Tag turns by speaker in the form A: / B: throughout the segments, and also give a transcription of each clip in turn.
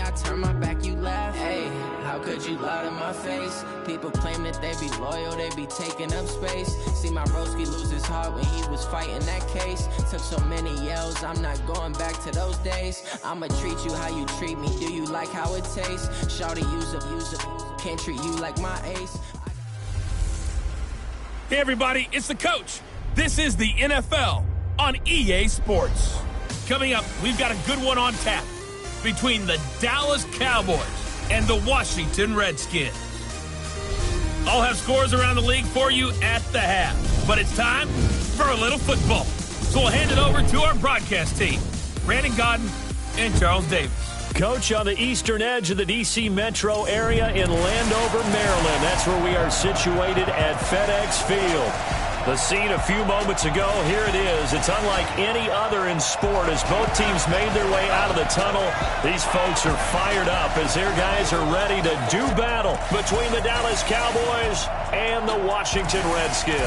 A: I turn my back, you laugh. Hey, how could you lie to my face? People claim that they be loyal, they be taking up space. See my broski lose his heart when he was fighting that case. Took so many yells, I'm not going back to those days. I'ma treat you how you treat me, do you like how it tastes? Shawty, use up, can't treat you like my ace.
B: Hey everybody, it's the coach. This is the NFL on EA Sports. Coming up, we've got a good one on tap between the Dallas Cowboys and the Washington Redskins. I'll have scores around the league for you at the half, but it's time for a little football. So we'll hand it over to our broadcast team, Brandon Godden and Charles Davis.
C: Coach, on the eastern edge of the D.C. metro area in Landover, Maryland. That's where we are situated at FedEx Field. The scene a few moments ago, here it is. It's unlike any other in sport as both teams made their way out of the tunnel. These folks are fired up as their guys are ready to do battle between the Dallas Cowboys and the Washington Redskins.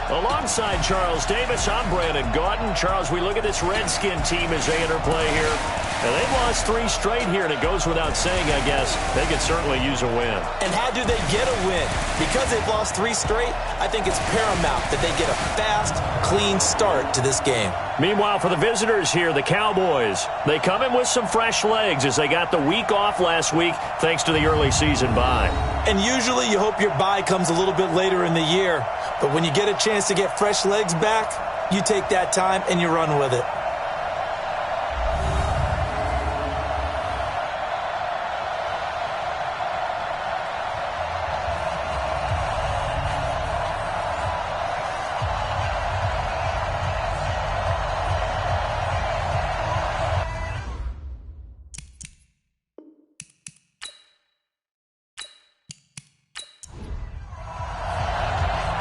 C: Alongside Charles Davis, I'm Brandon Godden. Charles, we look at this Redskin team as they interplay here. And they've lost 3 straight here, and it goes without saying, I guess, they could certainly use a win.
D: And how do they get a win? Because they've lost 3 straight, I think it's paramount that they get a fast, clean start to this game.
C: Meanwhile, for the visitors here, the Cowboys, they come in with some fresh legs as they got the week off last week thanks to the early season bye.
D: And usually you hope your bye comes a little bit later in the year. But when you get a chance to get fresh legs back, you take that time and you run with it.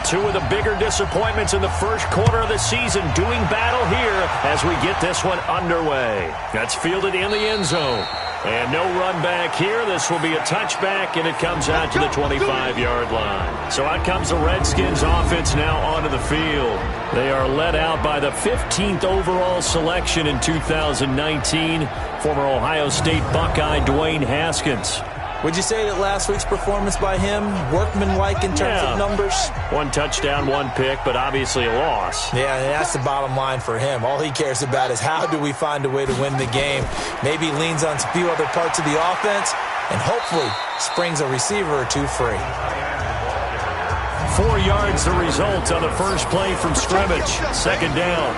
C: Two of the bigger disappointments in the first quarter of the season doing battle here as we get this one underway. That's fielded in the end zone. And no run back here. This will be a touchback, and it comes out to the 25-yard line. So out comes the Redskins offense now onto the field. They are led out by the 15th overall selection in 2019, former Ohio State Buckeye Dwayne Haskins.
D: Would you say that last week's performance by him, workmanlike in terms of numbers?
C: 1 touchdown, 1 pick, but obviously a loss.
D: Yeah, that's the bottom line for him. All he cares about is how do we find a way to win the game. Maybe leans on a few other parts of the offense and hopefully springs a receiver or 2 free.
C: 4 yards the result on the first play from scrimmage. Second down.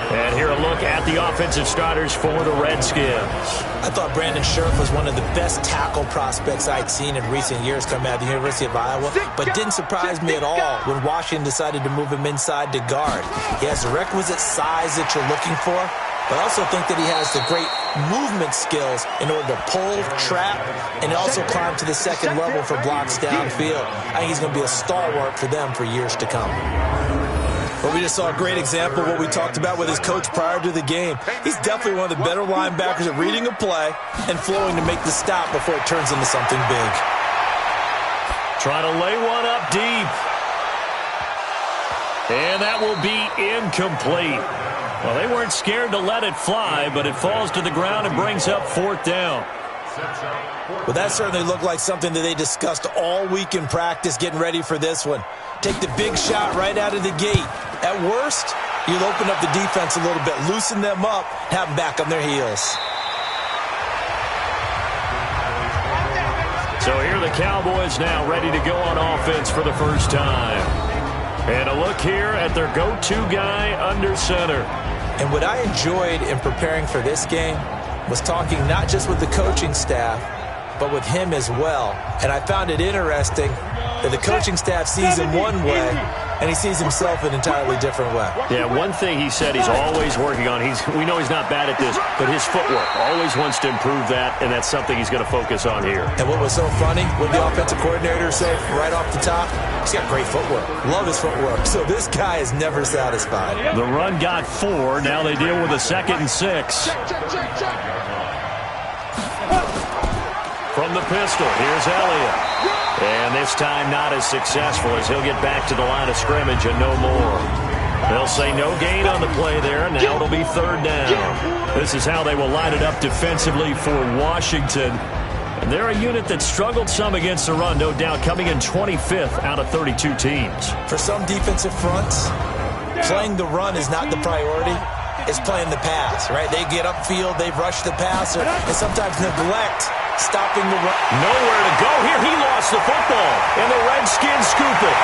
C: And here a look at the offensive starters for the Redskins.
D: I thought Brandon Scherff was one of the best tackle prospects I'd seen in recent years coming out of the University of Iowa, but didn't surprise me at all when Washington decided to move him inside to guard. He has the requisite size that you're looking for, but I also think that he has the great movement skills in order to pull, trap, and also climb to the second level for blocks downfield. I think he's going to be a stalwart for them for years to come. Well, we just saw a great example of what we talked about with his coach prior to the game. He's definitely one of the better linebackers at reading a play and flowing to make the stop before it turns into something big.
C: Trying to lay one up deep. And that will be incomplete. Well, they weren't scared to let it fly, but it falls to the ground and brings up 4th down.
D: Well, that certainly looked like something that they discussed all week in practice getting ready for this one. Take the big shot right out of the gate. At worst, you'll open up the defense a little bit, loosen them up, have them back on their heels.
C: So here are the Cowboys now ready to go on offense for the first time. And a look here at their go-to guy under center.
D: And what I enjoyed in preparing for this game was talking not just with the coaching staff, but with him as well. And I found it interesting that the coaching staff sees him one way, and he sees himself an entirely different way.
C: Yeah, one thing he said he's always working on, we know he's not bad at this, but his footwork, always wants to improve that, and that's something he's going to focus on here.
D: And what was so funny, what the offensive coordinator said right off the top, he's got great footwork. Love his footwork. So this guy is never satisfied.
C: The run got 4. Now they deal with a 2nd and 6. From the pistol, here's Elliott. And this time not as successful as he'll get back to the line of scrimmage and no more. They'll say no gain on the play there. Now it'll be 3rd down. This is how they will line it up defensively for Washington. And they're a unit that struggled some against the run, no doubt, coming in 25th out of 32 teams.
D: For some defensive fronts, playing the run is not the priority. It's playing the pass, right? They get upfield, they rush the passer, and sometimes neglect stopping the run.
C: Nowhere to go here. He lost the football, and the Redskins scoop it.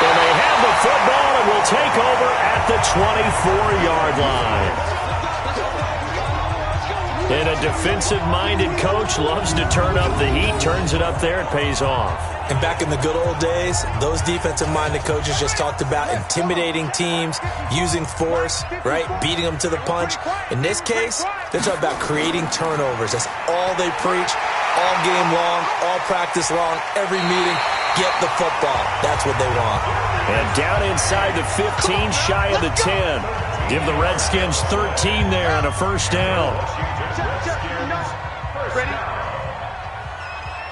C: And they have the football and will take over at the 24-yard line. And a defensive-minded coach loves to turn up the heat, turns it up there, it pays off.
D: And back in the good old days, those defensive-minded coaches just talked about intimidating teams, using force, right, beating them to the punch. In this case, they're talking about creating turnovers. That's all they preach, all game long, all practice long, every meeting. Get the football. That's what they want.
C: And down inside the 15, shy of the 10. Give the Redskins 13 there and a first down.
E: Ready?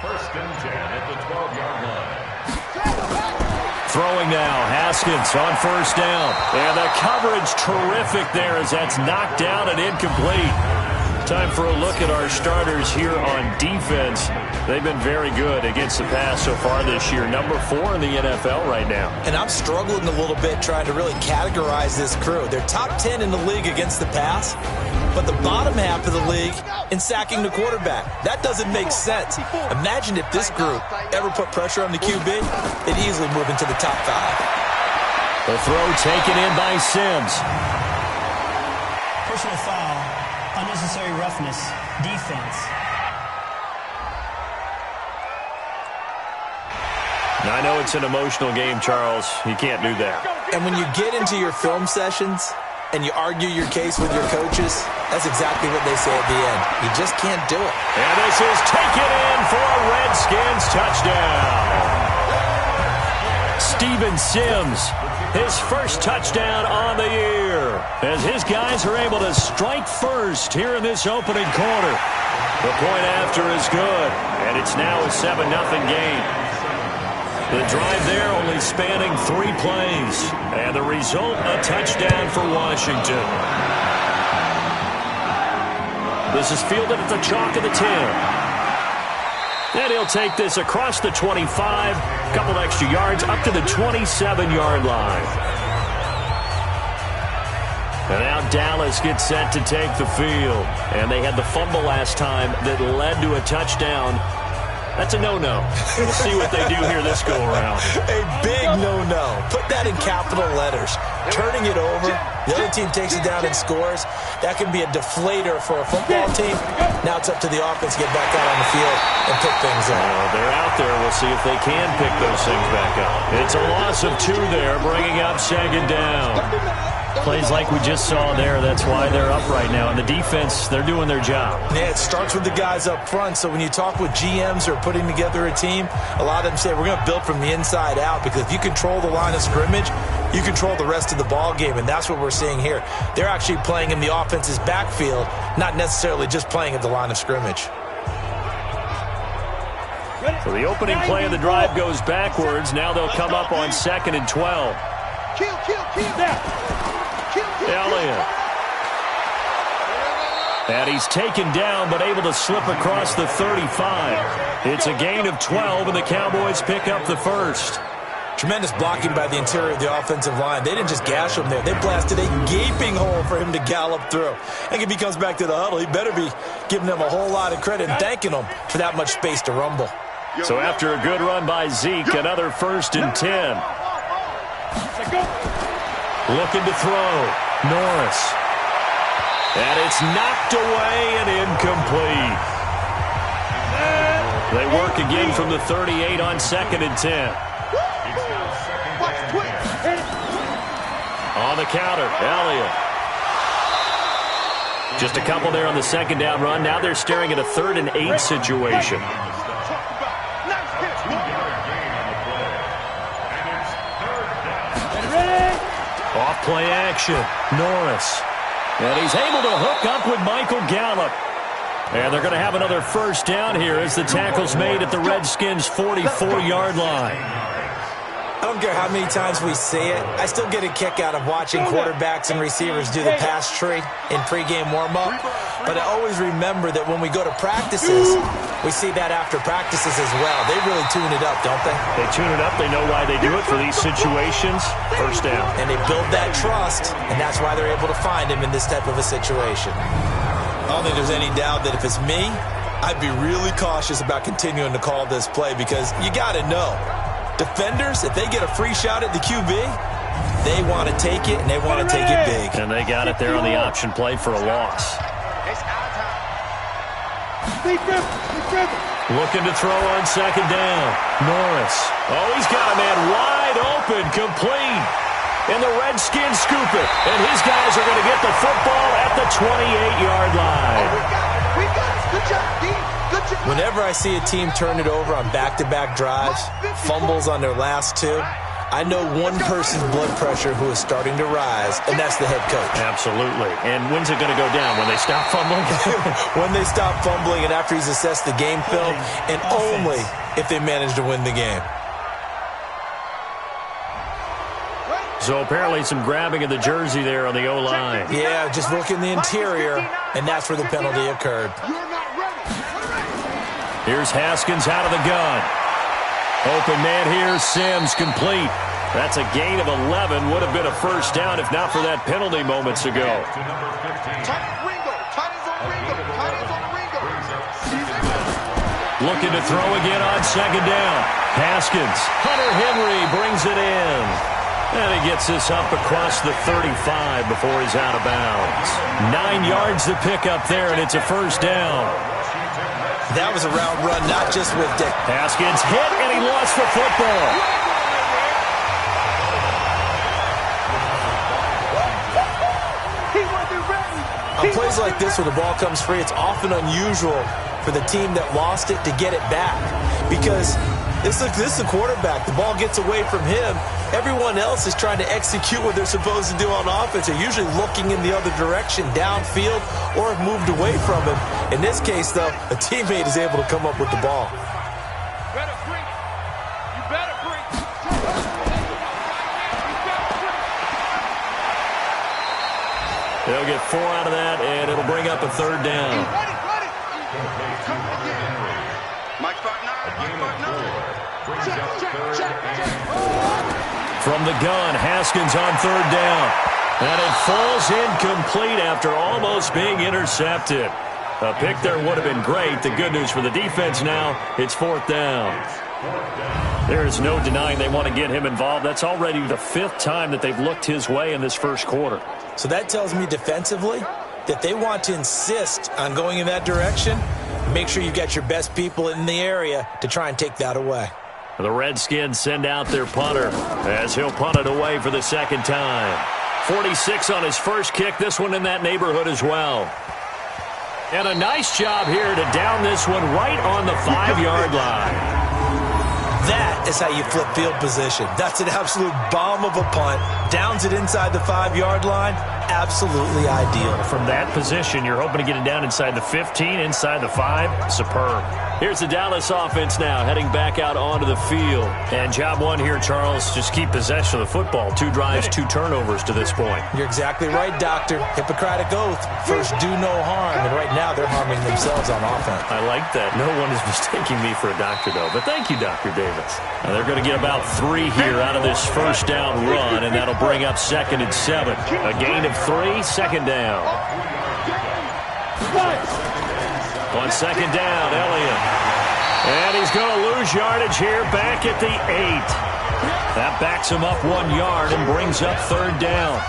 E: First and 10 at the 12-yard line.
C: Throwing now, Haskins on first down. And the coverage terrific there as that's knocked down and incomplete. Time for a look at our starters here on defense. They've been very good against the pass so far this year. Number 4 in the NFL right now.
D: And I'm struggling a little bit trying to really categorize this crew. They're top 10 in the league against the pass, but the bottom half of the league in sacking the quarterback. That doesn't make sense. Imagine if this group ever put pressure on the QB, they'd easily move into the top 5.
C: The throw taken in by Sims.
F: Personal foul, unnecessary roughness, defense.
C: Now, I know it's an emotional game, Charles. You can't do that.
D: And when you get into your film sessions and you argue your case with your coaches, that's exactly what they say at the end. You just can't do it.
C: And this is taken in for a Redskins touchdown. Steven Sims, his first touchdown on the year, as his guys are able to strike first here in this opening quarter. The point after is good, and it's now a 7-0 game. The drive there only spanning 3 plays. And the result, a touchdown for Washington. This is fielded at the chalk of the 10. And he'll take this across the 25. A couple extra yards up to the 27-yard line. And now Dallas gets set to take the field. And they had the fumble last time that led to a touchdown. That's a no-no. We'll see what they do here this go-around.
D: A big no-no. Put that in capital letters. Turning it over, the other team takes it down and scores. That can be a deflator for a football team. Now it's up to the offense to get back out on the field and pick things up.
C: They're out there. We'll see if they can pick those things back up. It's a loss of 2 there, bringing up second down. Plays like we just saw there. That's why they're up right now. And the defense, they're doing their job.
D: Yeah, it starts with the guys up front. So when you talk with GMs who are putting together a team, a lot of them say we're going to build from the inside out, because if you control the line of scrimmage, you control the rest of the ball game, and that's what we're seeing here. They're actually playing in the offense's backfield, not necessarily just playing at the line of scrimmage.
C: So the opening play of the drive goes backwards. Now they'll come up on 2nd and 12. Elliott. And he's taken down, but able to slip across the 35. It's a gain of 12, and the Cowboys pick up the first.
D: Tremendous blocking by the interior of the offensive line. They didn't just gash him there. They blasted a gaping hole for him to gallop through. And if he comes back to the huddle, he better be giving them a whole lot of credit and thanking them for that much space to rumble.
C: So after a good run by Zeke, another 1st and 10. Looking to throw. Norris. And it's knocked away and incomplete. They work again from the 38 on 2nd and 10. On the counter, Elliott. Just a couple there on the 2nd down run. Now they're staring at a 3rd and 8 situation. Off play action, Norris. And he's able to hook up with Michael Gallup. And they're going to have another first down here as the tackle's made at the Redskins' 44-yard line.
D: I don't care how many times we see it. I still get a kick out of watching quarterbacks and receivers do the pass tree in pregame warm-up. But I always remember that when we go to practices, we see that after practices as well. They really tune it up, don't they?
C: They tune it up. They know why they do it for these situations. First down.
D: And they build that trust, and that's why they're able to find him in this type of a situation. I don't think there's any doubt that if it's me, I'd be really cautious about continuing to call this play because you got to know. Defenders, if they get a free shot at the QB, they want to take it, and they want to take it big.
C: And they got it there on the option play for a loss. Looking to throw on second down. Norris. Oh, he's got a man wide open, complete. And the Redskins scoop it. And his guys are going to get the football at the 28-yard line.
G: We got it. Good job, D. Good job.
D: Whenever I see a team turn it over on back-to-back drives, fumbles on their last two, I know one person's blood pressure who is starting to rise, and that's the head coach.
C: Absolutely. And when's it going to go down? When they stop fumbling?
D: When they stop fumbling and after he's assessed the game film, and only if they manage to win the game.
C: So apparently some grabbing of the jersey there on the O-line.
D: Yeah, just look in the interior, and that's where the penalty occurred.
C: Here's Haskins out of the gun. Open man here, Sims complete. That's a gain of 11. Would have been a first down if not for that penalty moments ago. Looking to throw again on second down. Haskins. Hunter Henry brings it in. And he gets this up across the 35 before he's out of bounds. 9 yards to pick up there, and it's a first down.
D: That was a route run, not just with Dick.
C: Haskins hit, and he lost the football.
D: On plays like this where the ball comes free, it's often unusual for the team that lost it to get it back. Because this is a quarterback. The ball gets away from him. Everyone else is trying to execute what they're supposed to do on offense. They're usually looking in the other direction, downfield, or have moved away from him. In this case, though, a teammate is able to come up with the ball.
C: They'll get 4 out of that, and it'll bring up a third down. From the gun, Haskins on third down. And it falls incomplete after almost being intercepted. A pick there would have been great. The good news for the defense now, it's fourth down. There's no denying they want to get him involved. That's already the 5th time that they've looked his way in this first quarter.
D: So that tells me defensively that they want to insist on going in that direction. Make sure you've got your best people in the area to try and take that away.
C: The Redskins send out their punter as he'll punt it away for the second time. 46 on his first kick, this one in that neighborhood as well. And a nice job here to down this one right on the 5-yard line.
D: That is how you flip field position. That's an absolute bomb of a punt. Downs it inside the 5-yard line. Absolutely ideal.
C: From that position, you're hoping to get it down inside the 15, inside the 5. Superb. Here's the Dallas offense now, heading back out onto the field. And job one here, Charles, just keep possession of the football. 2 drives, 2 turnovers to this point.
D: You're exactly right, Doctor. Hippocratic oath. First, do no harm. And right now, they're harming themselves on offense.
C: I like that. No one is mistaking me for a doctor, though. But thank you, Dr. Davis. Now they're going to get about 3 here out of this first down run, and that'll bring up 2nd and 7. A gain of 3, second down. On second down, Elliott. And he's going to lose yardage here back at the 8. That backs him up 1 yard and brings up third down.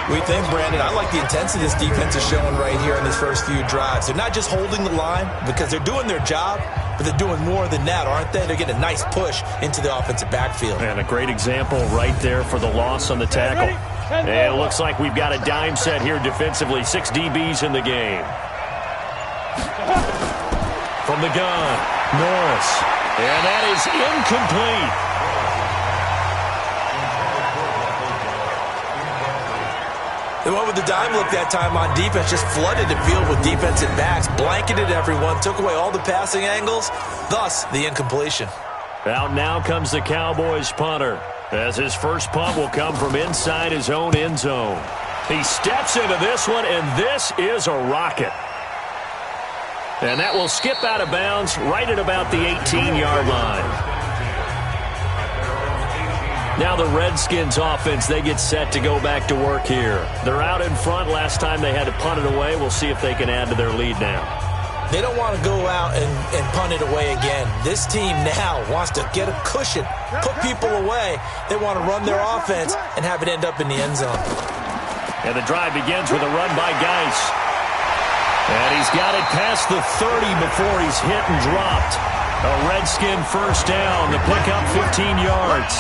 D: We think, Brandon, I like the intensity this defense is showing right here in these first few drives. They're not just holding the line because they're doing their job, but they're doing more than that, aren't they? They're getting a nice push into the offensive backfield.
C: And a great example right there for the loss on the tackle. And it looks like we've got a dime set here defensively. 6 DBs in the game. From the gun, Norris. And that is incomplete.
D: They went with the dime look that time on defense, just flooded the field with defensive backs, blanketed everyone, took away all the passing angles, thus the incompletion.
C: Out now comes the Cowboys punter. as his first punt will come from inside his own end zone. He steps into this one, and this is a rocket. And that will skip out of bounds right at about the 18-yard line. Now the Redskins offense, they get set to go back to work here. They're out in front. Last time they had to punt it away. We'll see if they can add to their lead now.
D: They don't want to go out and punt it away again. This team now wants to get a cushion, put people away. They want to run their offense and have it end up in the end zone.
C: And the drive begins with a run by Geis. And he's got it past the 30 before he's hit and dropped. A Redskin first down. The pickup 15 yards.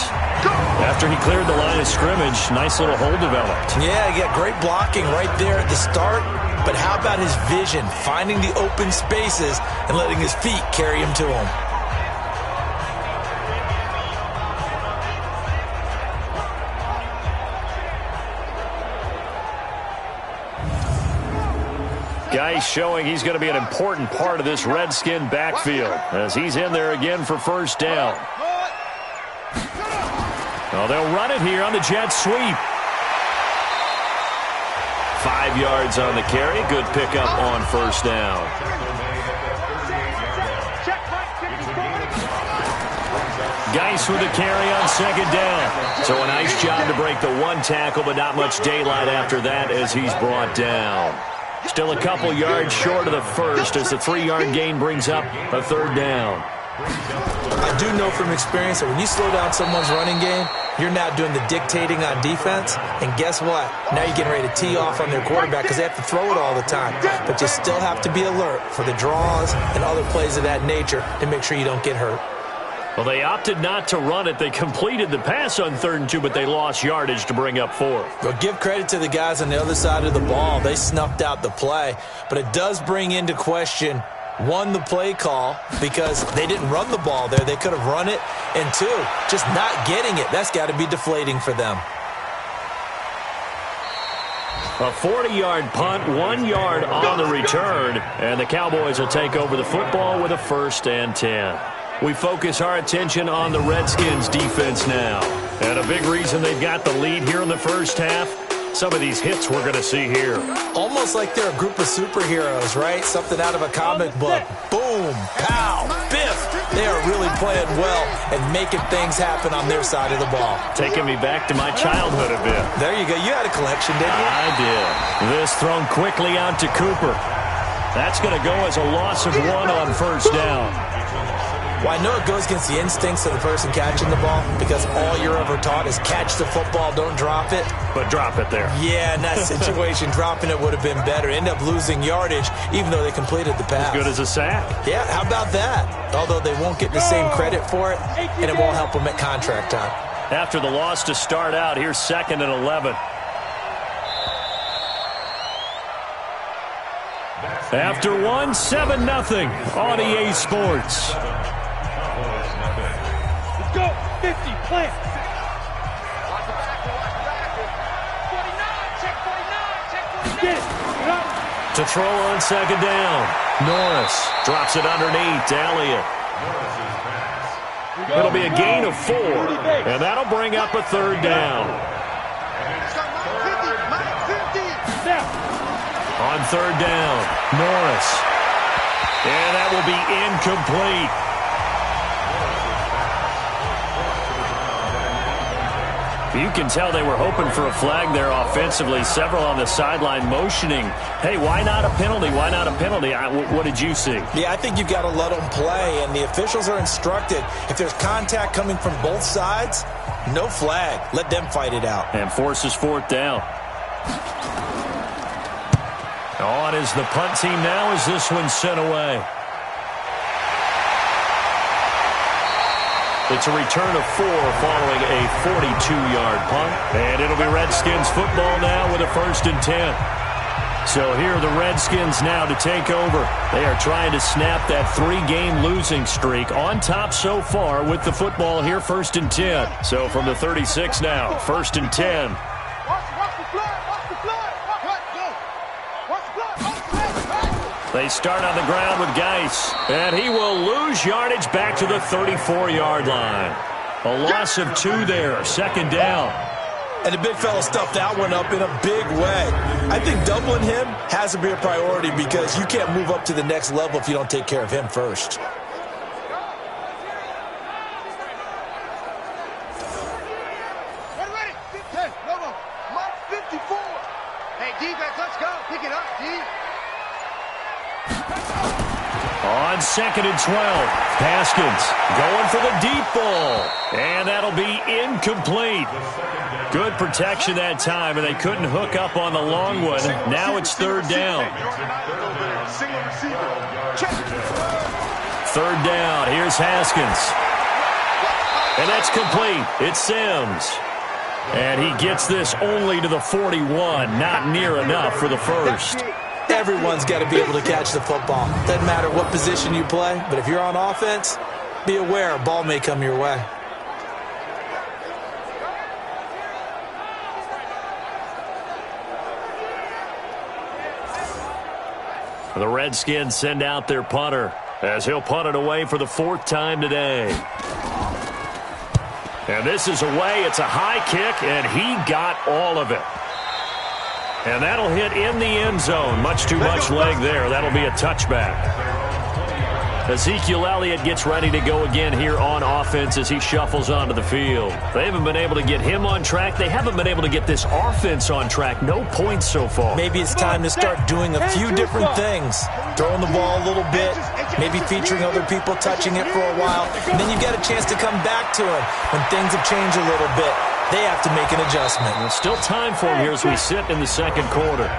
C: After he cleared the line of scrimmage, nice little hole developed.
D: Yeah, he got great blocking right there at the start. But how about his vision, finding the open spaces and letting his feet carry him to him?
C: Geis showing he's going to be an important part of this Redskin backfield as he's in there again for first down. Oh, they'll run it here on the jet sweep. 5 yards on the carry. Good pickup on first down. Geis with a carry on second down. So a nice job to break the one tackle, but not much daylight after that as he's brought down. Still a couple yards short of the first as the 3-yard gain brings up a third down.
D: I do know from experience that when you slow down someone's running game, you're now doing the dictating on defense. And guess what? Now you're getting ready to tee off on their quarterback because they have to throw it all the time. But you still have to be alert for the draws and other plays of that nature to make sure you don't get hurt.
C: Well, they opted not to run it. They completed the pass on 3rd and 2, but they lost yardage to bring up 4th.
D: Well, give credit to the guys on the other side of the ball. They snuffed out the play. But it does bring into question, 1, the play call, because they didn't run the ball there. They could have run it. And 2, just not getting it. That's got to be deflating for them.
C: A 40-yard punt, 1 yard on the return, and the Cowboys will take over the football with a 1st and 10. We focus our attention on the Redskins defense now. And a big reason they've got the lead here in the first half, some of these hits we're going to see here.
D: Almost like they're a group of superheroes, right? Something out of a comic book. Boom, pow, biff. They are really playing well and making things happen on their side of the ball.
C: Taking me back to my childhood a bit.
D: There you go. You had a collection, didn't you?
C: I did. This thrown quickly out to Cooper. That's going to go as a loss of 1 on first down.
D: Well, I know it goes against the instincts of the person catching the ball because all you're ever taught is catch the football, don't drop it.
C: But drop it there.
D: Yeah, in that situation, dropping it would have been better. End up losing yardage even though they completed the pass.
C: As good as a sack.
D: Yeah, how about that? Although they won't get the same credit for it, and it won't help them at contract time.
C: After the loss to start out, here's 2nd and 11. After 1, 7-0 on EA Sports.
G: Go, 50, plant.
C: To throw on second down. Norris drops it underneath to Elliott. It'll be a gain of 4, and that'll bring up a 3rd down. On 3rd down, Norris. And that will be incomplete. You can tell they were hoping for a flag there offensively. Several on the sideline motioning, hey, why not a penalty? Why not a penalty? What did you see?
D: Yeah, I think you've got to let them play, and the officials are instructed. If there's contact coming from both sides, no flag. Let them fight it out.
C: And forces 4th down. On is the punt team now as this one's sent away. It's a return of 4 following a 42-yard punt. And it'll be Redskins football now with a 1st and 10. So here are the Redskins now to take over. They are trying to snap that 3-game losing streak on top so far with the football here, 1st and 10. So from the 36 now, 1st and 10. They start on the ground with Geis, and he will lose yardage back to the 34-yard line. A loss of 2 there, second down.
D: And the big fella stuffed that one up in a big way. I think doubling him has to be a priority because you can't move up to the next level if you don't take care of him first.
G: Ready? 10, go. Mark 54. Hey, defense, let's go. Pick it up, D.
C: On second and 12, Haskins going for the deep ball. And that'll be incomplete. Good protection that time, and they couldn't hook up on the long one. Now it's third down. Third down, here's Haskins. And that's complete. It's Sims. And he gets this only to the 41. Not near enough for the first.
D: Everyone's got to be able to catch the football. Doesn't matter what position you play, but if you're on offense, be aware a ball may come your way.
C: The Redskins send out their punter as he'll punt it away for the 4th time today. And this is away. It's a high kick, and he got all of it. And that'll hit in the end zone. Much too much leg there. That'll be a touchback. Ezekiel Elliott gets ready to go again here on offense as he shuffles onto the field. They haven't been able to get him on track. They haven't been able to get this offense on track. No points so far.
D: Maybe it's time to start doing a few different things. Throwing the ball a little bit, maybe featuring other people touching it for a while. And then you get a chance to come back to him when things have changed a little bit. They have to make an adjustment.
C: There's still time for him here as we sit in the second quarter.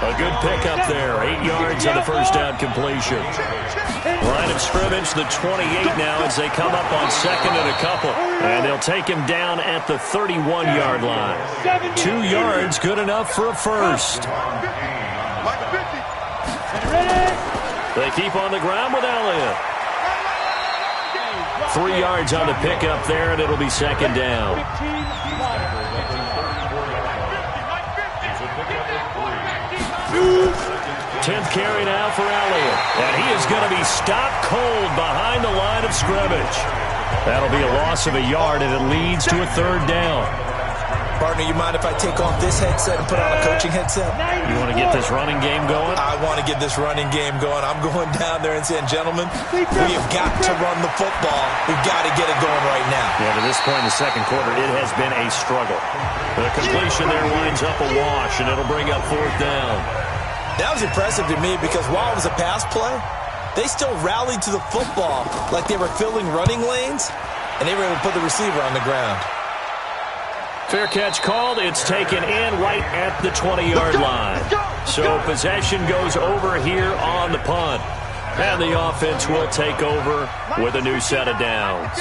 C: A good pickup there. 8 yards on the first down completion. Line of scrimmage, the 28 now as they come up on second and a couple. And they'll take him down at the 31-yard line. 2 yards, good enough for a first. They keep on the ground with Elliott. 3 yards on the pickup there, and it'll be second down. 10th carry now for Elliott. And he is going to be stopped cold behind the line of scrimmage. That'll be a loss of a yard, and it leads to a third down.
D: Partner, you mind if I take off this headset and put on a coaching headset?
C: You want to get this running game going?
D: I want to get this running game going. I'm going down there and saying, gentlemen, we have got to run the football. We've got to get it going right now.
C: Yeah, to this point in the second quarter, it has been a struggle. The completion there winds up a wash, and it'll bring up fourth down.
D: That was impressive to me because while it was a pass play, they still rallied to the football like they were filling running lanes, and they were able to put the receiver on the ground.
C: Fair catch called. It's taken in right at the 20-yard line. So possession goes over here on the punt. And the offense will take over with a new set of downs.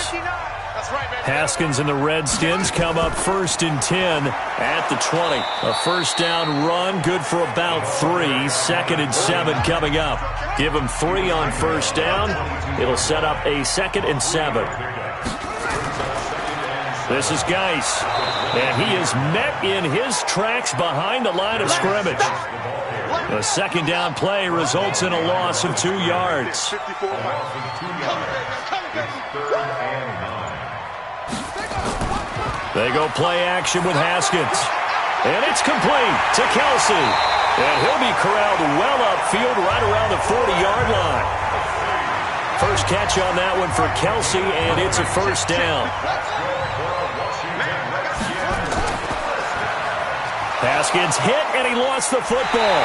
C: Haskins and the Redskins come up 1st and 10 at the 20. A first down run, good for about 3. 2nd and 7 coming up. Give them 3 on first down. It'll set up a 2nd and 7. This is Geis, and he is met in his tracks behind the line of scrimmage. The second down play results in a loss of 2 yards. They go play action with Haskins. And it's complete to Kelsey. And he'll be corralled well upfield right around the 40-yard line. First catch on that one for Kelsey, and it's a first down. Haskins hit, and he lost the football.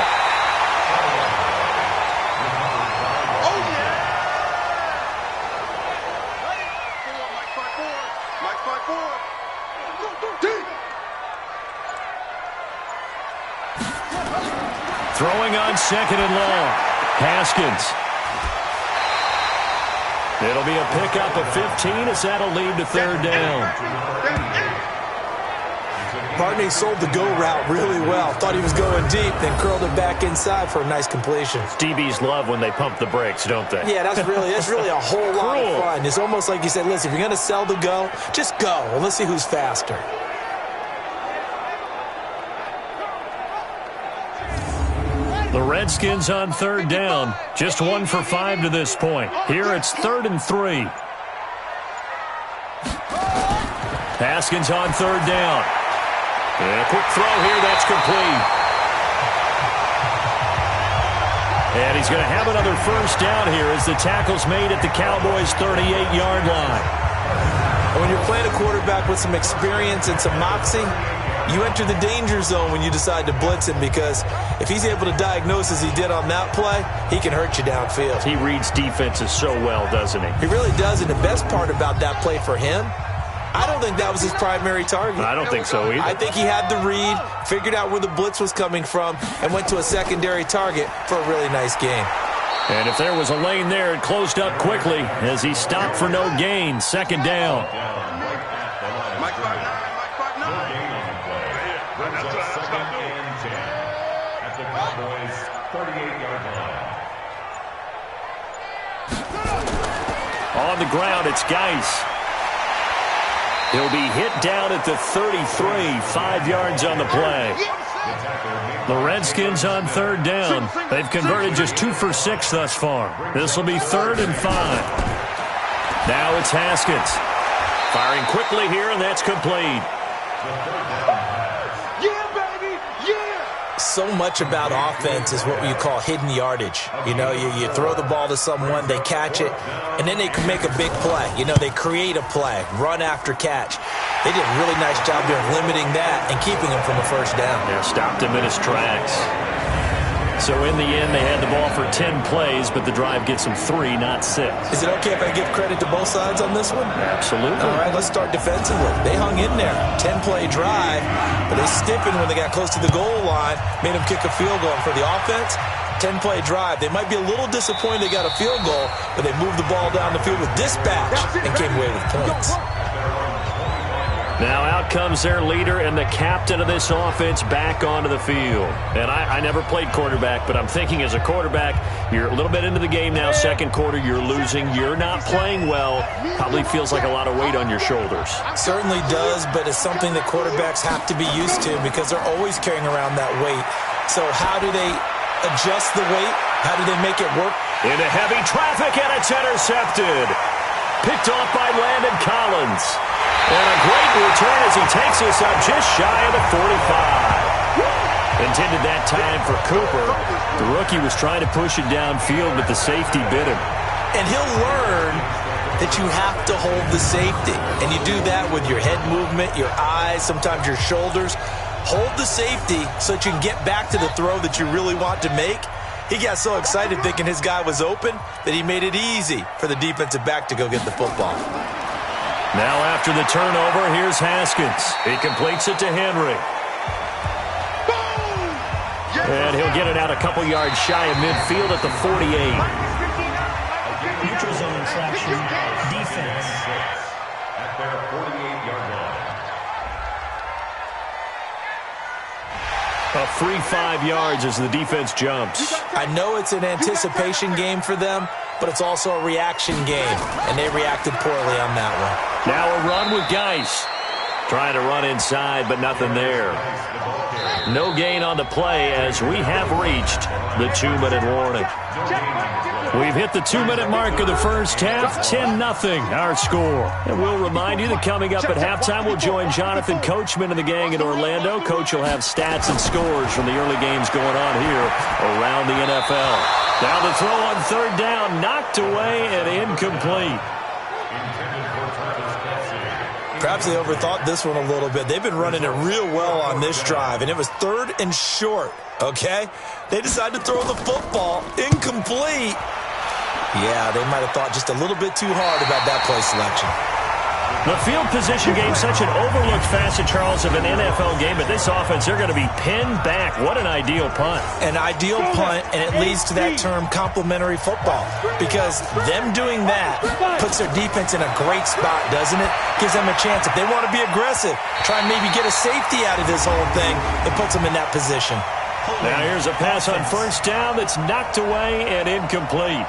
C: Throwing on second and long. Haskins. It'll be a pickup of 15 as that'll lead to third down.
D: Partney sold the go route really well. Thought he was going deep, then curled it back inside for a nice completion.
C: DBs love when they pump the brakes, don't they?
D: Yeah, that's really a whole lot of fun. It's almost like you said, listen, if you're going to sell the go, just go, and let's see who's faster.
C: The Redskins on third down. Just 1 for 5 to this point. Here it's 3rd and 3. Haskins on third down. And a quick throw here, that's complete. And he's going to have another first down here as the tackle's made at the Cowboys' 38-yard line.
D: When you're playing a quarterback with some experience and some moxie, you enter the danger zone when you decide to blitz him, because if he's able to diagnose as he did on that play, he can hurt you downfield.
C: He reads defenses so well, doesn't he?
D: He really does, and the best part about that play for him, I don't think that was his primary target.
C: I don't think so either.
D: I think he had the read, figured out where the blitz was coming from, and went to a secondary target for a really nice gain.
C: And if there was a lane there, it closed up quickly as he stopped for no gain. Second down. On the ground, it's Geis. He'll be hit down at the 33, 5 yards on the play. The Redskins on third down. They've converted just 2 for 6 thus far. This will be 3rd and 5. Now it's Haskins. Firing quickly here, and that's complete.
D: So much about offense is what you call hidden yardage. You know, you throw the ball to someone, they catch it, and then they can make a big play. You know, they create a play, run after catch. They did a really nice job there of limiting that and keeping him from a first down.
C: Yeah, stopped him in his tracks. So in the end, they had the ball for 10 plays, but the drive gets them 3, not 6.
D: Is it okay if I give credit to both sides on this one?
C: Absolutely.
D: All right, let's start defensively. They hung in there. 10-play drive, but they stiffened when they got close to the goal line, made them kick a field goal. And for the offense, 10-play drive. They might be a little disappointed they got a field goal, but they moved the ball down the field with dispatch and came away with points.
C: Now out comes their leader and the captain of this offense back onto the field. And I never played quarterback, but I'm thinking as a quarterback, you're a little bit into the game now. Second quarter, you're losing. You're not playing well. Probably feels like a lot of weight on your shoulders.
D: Certainly does, but it's something that quarterbacks have to be used to because they're always carrying around that weight. So how do they adjust the weight? How do they make it work?
C: Into heavy traffic, and it's intercepted. Picked off by Landon Collins. And a great return as he takes us up just shy of the 45. Intended that time for Cooper. The rookie was trying to push it downfield, but the safety bit him.
D: And he'll learn that you have to hold the safety. And you do that with your head movement, your eyes, sometimes your shoulders. Hold the safety so that you can get back to the throw that you really want to make. He got so excited thinking his guy was open that he made it easy for the defensive back to go get the football.
C: Now after the turnover, here's Haskins. He completes it to Henry. And he'll get it out a couple yards shy of midfield at the 48.
F: Neutral zone infraction, defense.
E: At their 48-yard line.
C: A free 5 yards as the defense jumps.
D: I know it's an anticipation game for them, but it's also a reaction game, and they reacted poorly on that one.
C: Now a run with Geis. Trying to run inside, but nothing there. No gain on the play as we have reached the 2-minute warning. We've hit the 2-minute mark of the first half, 10-0 our score. And we'll remind you that coming up at halftime, we'll join Jonathan Coachman and the gang in Orlando. Coach will have stats and scores from the early games going on here around the NFL. Now the throw on third down, knocked away and incomplete.
D: Perhaps they overthought this one a little bit. They've been running it real well on this drive, and it was 3rd and short, okay? They decided to throw the football incomplete. Yeah, they might have thought just a little bit too hard about that play selection.
C: The field position game, such an overlooked facet, Charles, of an NFL game, but this offense, they're going to be pinned back. What an ideal punt.
D: An ideal punt, and it leads to that term complementary football, because them doing that puts their defense in a great spot, doesn't it? Gives them a chance. If they want to be aggressive, try and maybe get a safety out of this whole thing, it puts them in that position.
C: Now here's a pass on first down that's knocked away and incomplete.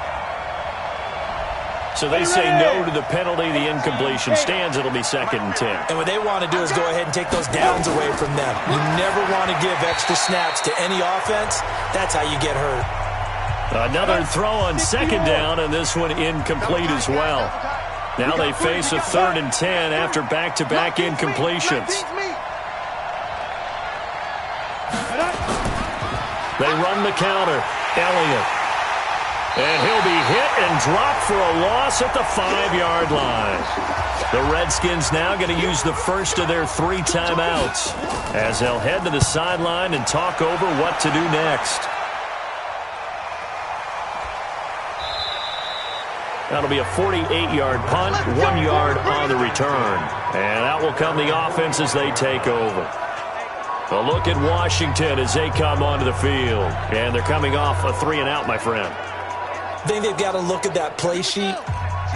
C: So they say no to the penalty. The incompletion stands. It'll be 2nd and 10.
D: And what they want to do is go ahead and take those downs away from them. You never want to give extra snaps to any offense. That's how you get hurt.
C: Another throw on 2nd down, and this one incomplete as well. Now they face a 3rd and 10 after back-to-back incompletions. They run the counter. Elliott. And he'll be hit and dropped for a loss at the 5-yard line. The Redskins now going to use the first of their 3 timeouts as they'll head to the sideline and talk over what to do next. That'll be a 48-yard punt, 1 yard on the return. And out will come the offense as they take over. A look at Washington as they come onto the field. And they're coming off a 3-and-out, my friend.
D: I think they've got to look at that play sheet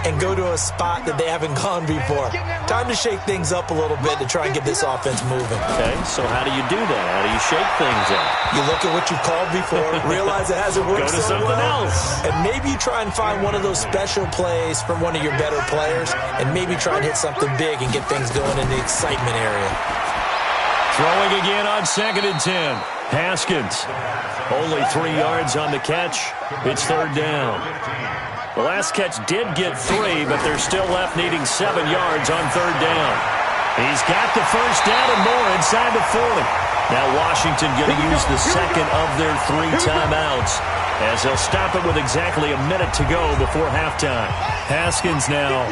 D: and go to a spot that they haven't gone before. Time to shake things up a little bit to try and get this offense moving.
C: Okay, so how do you do that? How do you shake things up?
D: You look at what you called before, realize it hasn't worked
C: Go to something else.
D: and maybe you try and find one of those special plays from one of your better players, and maybe try and hit something big and get things going in the excitement area.
C: Throwing again on 2nd and 10. Haskins. Only 3 yards on the catch. It's 3rd down. The last catch did get 3, but they're still left needing 7 yards on 3rd down. He's got the first down and more inside the 40. Now Washington going to use the second of their 3 timeouts as they'll stop it with exactly a minute to go before halftime. Haskins now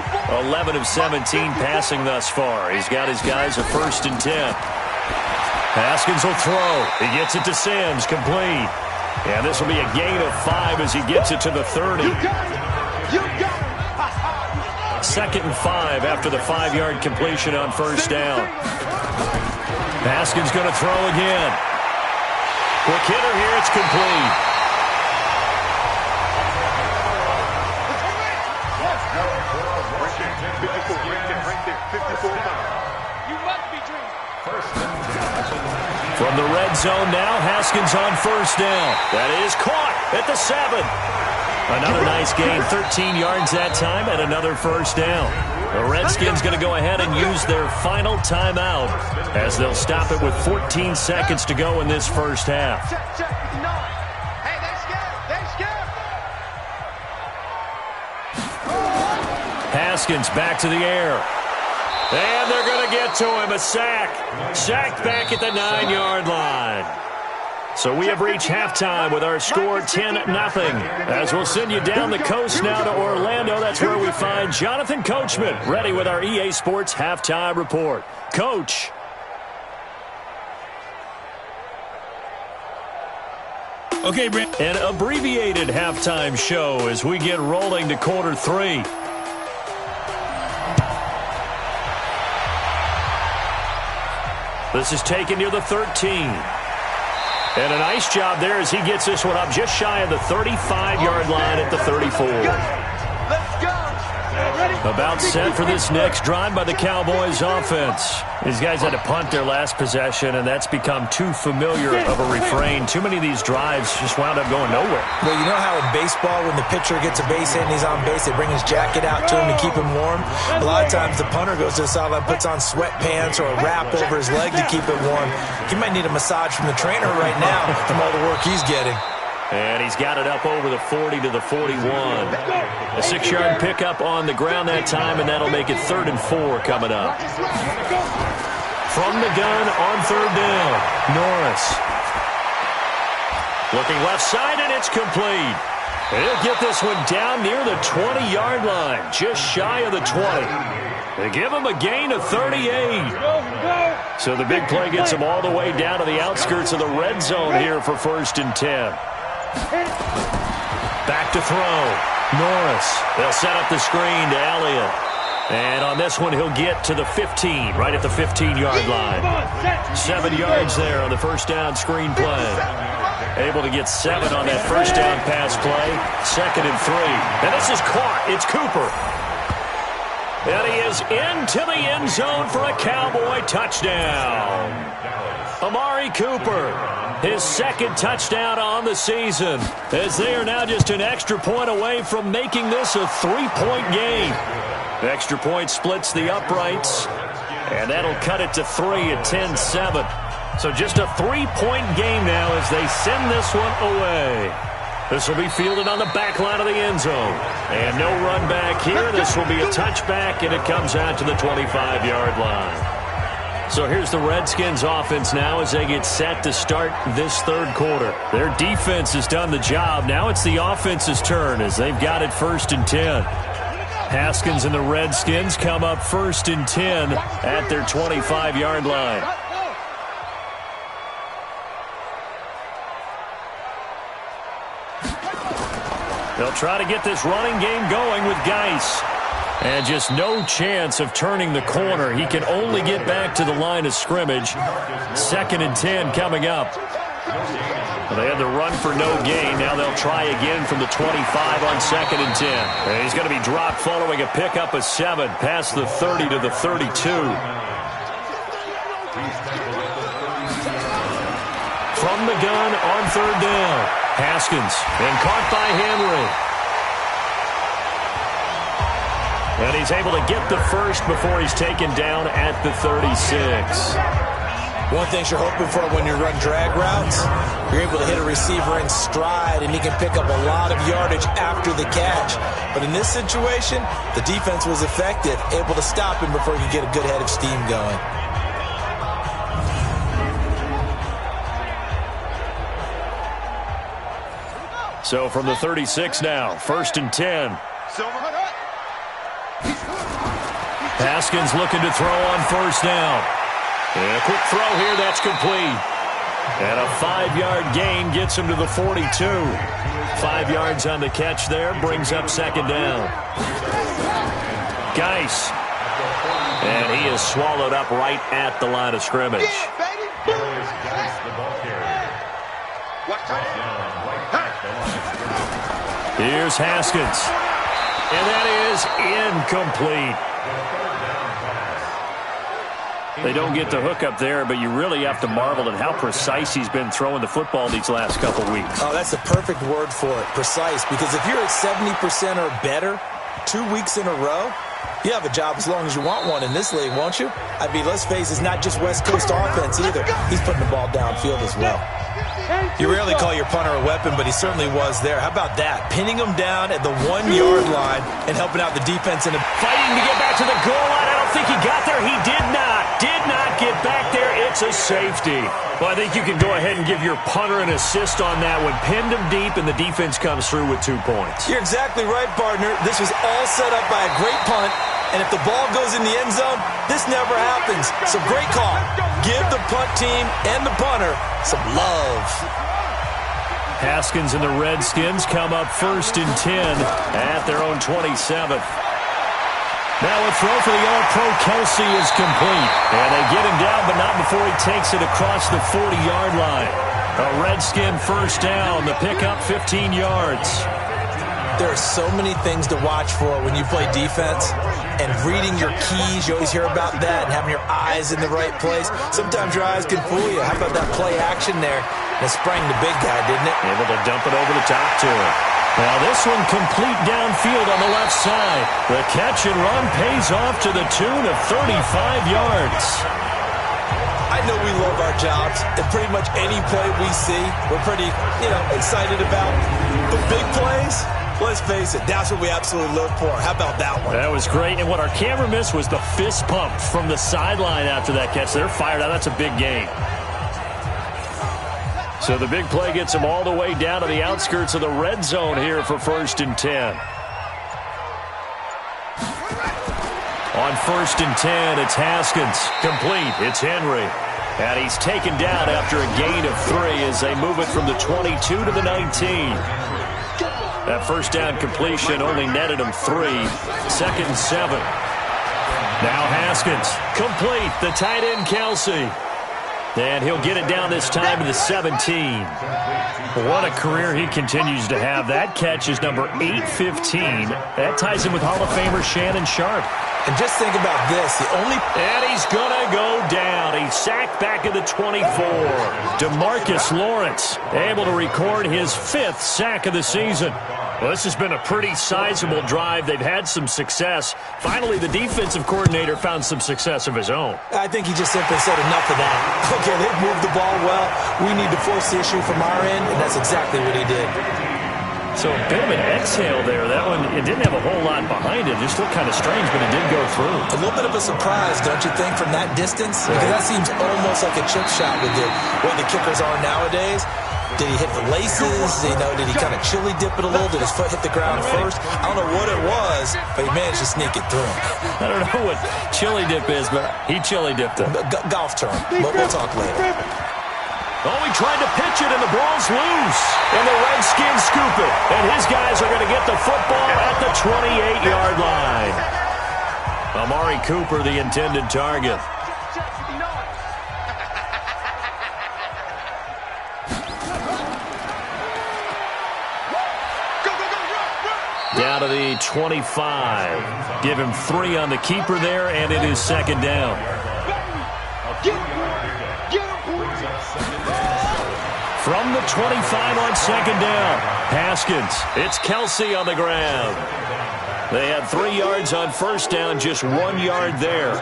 C: 11 of 17 passing thus far. He's got his guys a 1st and 10. Haskins will throw. He gets it to Sims, complete. And this will be a gain of 5 as he gets it to the 30. 2nd and 5 after the 5-yard completion on 1st down. Haskins going to throw again. Quick hitter here, it's complete. From the red zone now, Haskins on 1st down. That is caught at the 7. Another nice gain, 13 yards that time, and another 1st down. The Redskins going to go ahead and use their final timeout as they'll stop it with 14 seconds to go in this first half.
G: Hey, they scared.
C: Haskins back to the air. And they're going to get to him, a sack. Sacked back at the 9-yard line. So we have reached halftime with our score 10-0. As we'll send you down the coast now to Orlando. That's where we find Jonathan Coachman ready with our EA Sports halftime report. Coach.
B: Okay, Brent.
C: An abbreviated halftime show as we get rolling to quarter 3. This is taken near the 13. And a nice job there as he gets this one up just shy of the 35-yard line at the 34.
G: Let's go.
C: About set for this next drive by the Cowboys offense. These guys had to punt their last possession, and that's become too familiar of a refrain. Too many of these drives just wound up going nowhere.
D: Well, you know how in baseball, when the pitcher gets a base hit and he's on base, they bring his jacket out to him to keep him warm? A lot of times the punter goes to the sideline, puts on sweatpants or a wrap over his leg to keep it warm. He might need a massage from the trainer right now from all the work he's getting.
C: And he's got it up over the 40 to the 41. A 6-yard pickup on the ground that time, and that'll make it 3rd and 4 coming up. From the gun on 3rd down, Norris. Looking left side, and it's complete. He'll get this one down near the 20-yard line, just shy of the 20. They give him a gain of 38. So the big play gets him all the way down to the outskirts of the red zone here for 1st and 10. Back to throw. Norris. They'll set up the screen to Elliott. And on this one, he'll get to the 15, right at the 15-yard line. 7 yards there on the first down screen play. Able to get 7 on that first down pass play. 2nd and 3. And this is caught. It's Cooper. And he is into the end zone for a Cowboy touchdown. Amari Cooper, his 2nd touchdown on the season, as they are now just an extra point away from making this a 3-point game. The extra point splits the uprights, and that'll cut it to 3 at 10-7. So just a 3-point game now as they send this one away. This will be fielded on the back line of the end zone. And no run back here. This will be a touchback, and it comes out to the 25-yard line. So here's the Redskins offense now as they get set to start this third quarter. Their defense has done the job. Now it's the offense's turn as they've got it 1st and 10. Haskins and the Redskins come up 1st and 10 at their 25-yard line. They'll try to get this running game going with Geis. And just no chance of turning the corner. He can only get back to the line of scrimmage. 2nd and 10 coming up. They had the run for no gain. Now they'll try again from the 25 on 2nd and 10. And he's going to be dropped following a pickup of 7 past the 30 to the 32. From the gun on 3rd down. Haskins, and caught by Henry. And he's able to get the first before he's taken down at the 36.
D: One thing you're hoping for when you run drag routes, you're able to hit a receiver in stride, and he can pick up a lot of yardage after the catch. But in this situation, the defense was effective, able to stop him before he could get a good head of steam going.
C: So from the 36 now, 1st and 10. Haskins looking to throw on 1st down. And a quick throw here, that's complete. And a 5-yard gain gets him to the 42. 5 yards on the catch there, brings up 2nd down. Geis. And he is swallowed up right at the line of scrimmage. Here's Haskins. And that is incomplete. They don't get the hook up there, but you really have to marvel at how precise he's been throwing the football these last couple weeks.
D: Oh, that's the perfect word for it, precise. Because if you're at 70% or better 2 weeks in a row, you have a job as long as you want one in this league, won't you? I mean, let's face it, it's not just West Coast offense either. He's putting the ball downfield as well. You rarely call your punter a weapon, but he certainly was there. How about that? Pinning him down at the 1-yard line and helping out the defense.
C: Fighting to get back to the goal line. I don't think he got there. He did not. Did not get back there. It's a safety. Well, I think you can go ahead and give your punter an assist on that one. Pinned him deep, and the defense comes through with 2 points.
D: You're exactly right, partner. This was all set up by a great punt. And if the ball goes in the end zone, this never happens. So great call. Give the punt team and the punter some love.
C: Haskins and the Redskins come up 1st and 10 at their own 27th. Now a throw for the All-Pro Kelsey is complete. And they get him down, but not before he takes it across the 40-yard line. A Redskin 1st down. The pickup 15 yards.
D: There are so many things to watch for when you play defense. And reading your keys, you always hear about that, and having your eyes in the right place. Sometimes your eyes can fool you. How about that play action there? And it sprang the big guy, didn't it?
C: Able to dump it over the top to him. Now this one complete downfield on the left side. The catch and run pays off to the tune of 35 yards.
D: I know we love our jobs, and pretty much any play we see, we're pretty, excited about. But big plays, let's face it, that's what we absolutely live for. How about that one?
C: That was great, and what our camera missed was the fist pump from the sideline after that catch. They're fired out. That's a big gain. So the big play gets them all the way down to the outskirts of the red zone here for 1st and 10. On 1st and 10, it's Haskins. Complete. It's Henry. And he's taken down after a gain of 3 as they move it from the 22 to the 19. That 1st down completion only netted him 3. 2nd and 7. Now Haskins. Complete. The tight end, Kelsey. And he'll get it down this time to the 17. What a career he continues to have. That catch is number 815. That ties him with Hall of Famer Shannon Sharp.
D: And just think about this.
C: And he's going to go down. He's sacked back at the 24. DeMarcus Lawrence able to record his 5th sack of the season. Well, this has been a pretty sizable drive. They've had some success. Finally, the defensive coordinator found some success of his own.
D: I think he just simply said enough of that. Okay, they've moved the ball well. We need to force the issue from our end, and that's exactly what he did.
C: So a bit of an exhale there. That one, it didn't have a whole lot behind it. Just looked kind of strange, but it did go through.
D: A little bit of a surprise, don't you think, from that distance? Because that seems almost like a chip shot with the way the kickers are nowadays. Did he hit the laces? Did he kind of chili dip it a little? Did his foot hit the ground first? I don't know what it was, but he managed to sneak it through.
C: I don't know what chili dip is, but he chili dipped it.
D: Golf term. We'll talk later.
C: Oh, he tried to pitch it, and the ball's loose. And the Redskins scoop it. And his guys are going to get the football at the 28-yard line. Amari Cooper, the intended target. Down to the 25. Give him 3 on the keeper there, and it is second down. From the 25 on second down, Haskins. It's Kelsey on the ground. They had 3 yards on first down, just 1 yard there.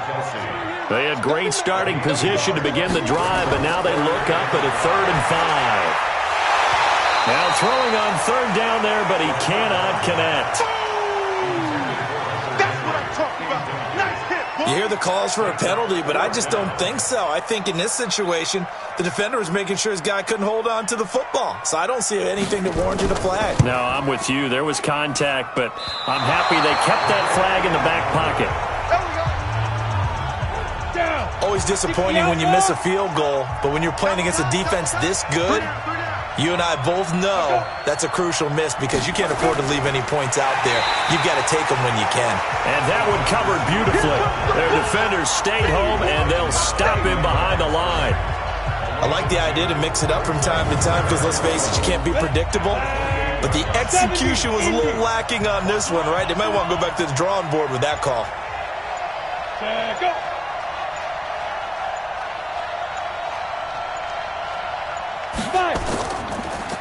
C: They had great starting position to begin the drive, but now they look up at a 3rd and 5. Now throwing on third down there, but he cannot connect.
G: That's what I'm talking about. Nice hit, boy.
D: You hear the calls for a penalty, but I just don't think so. I think in this situation, the defender was making sure his guy couldn't hold on to the football. So I don't see anything that warranted a flag.
C: No, I'm with you. There was contact, but I'm happy they kept that flag in the back pocket.
D: Always disappointing when you miss a field goal, but when you're playing against a defense this good, you and I both know that's a crucial miss because you can't afford to leave any points out there. You've got to take them when you can.
C: And that one covered beautifully. Their defenders stayed home, and they'll stop him behind the line.
D: I like the idea to mix it up from time to time because, let's face it, you can't be predictable. But the execution was a little lacking on this one, right? They might want to go back to the drawing board with that call.
G: Go.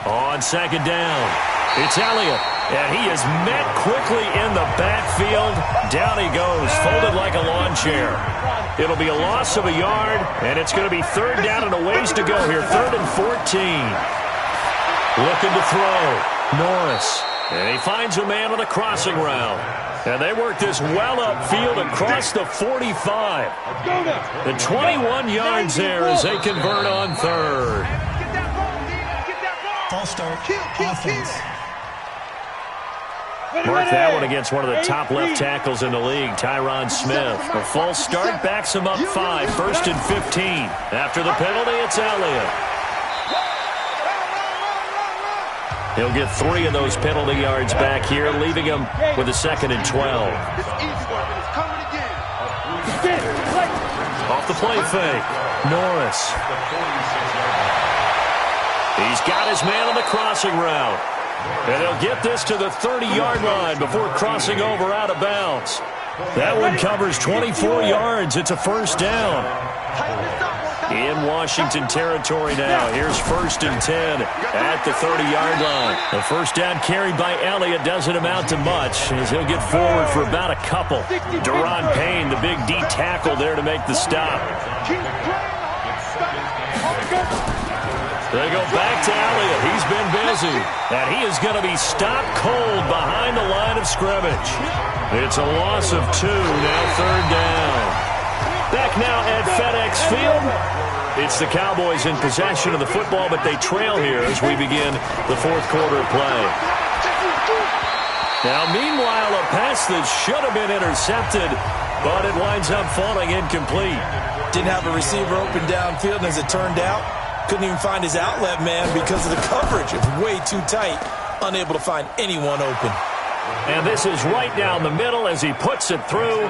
C: On second down, it's Elliott, and he is met quickly in the backfield. Down he goes, folded like a lawn chair. It'll be a loss of a yard, and it's going to be third down and a ways to go here. 3rd and 14. Looking to throw. Norris, and he finds a man on the crossing route. And they work this well upfield across the 45. The 21 yards there as they convert on third.
F: False start, offense.
C: Mark that one against one of the top left tackles in the league, Tyron Smith. A false start backs him up 5, 1st and 15. After the penalty, it's Elliott. He'll get 3 of those penalty yards back here, leaving him with a 2nd and 12. Off the play fake, Norris. He's got his man on the crossing route. And he'll get this to the 30-yard line before crossing over out of bounds. That one covers 24 yards. It's a first down. In Washington territory now. Here's 1st and 10 at the 30-yard line. The first down carried by Elliott doesn't amount to much as he'll get forward for about a couple. Deron Payne, the big D tackle there to make the stop. They go back to Elliott. He's been busy. And he is going to be stopped cold behind the line of scrimmage. It's a loss of 2, now 3rd down. Back now at FedEx Field. It's the Cowboys in possession of the football, but they trail here as we begin the 4th quarter play. Now, meanwhile, a pass that should have been intercepted, but it winds up falling incomplete.
D: Didn't have a receiver open downfield, and as it turned out, couldn't even find his outlet man because of the coverage. It's way too tight, unable to find anyone open.
C: And this is right down the middle as he puts it through.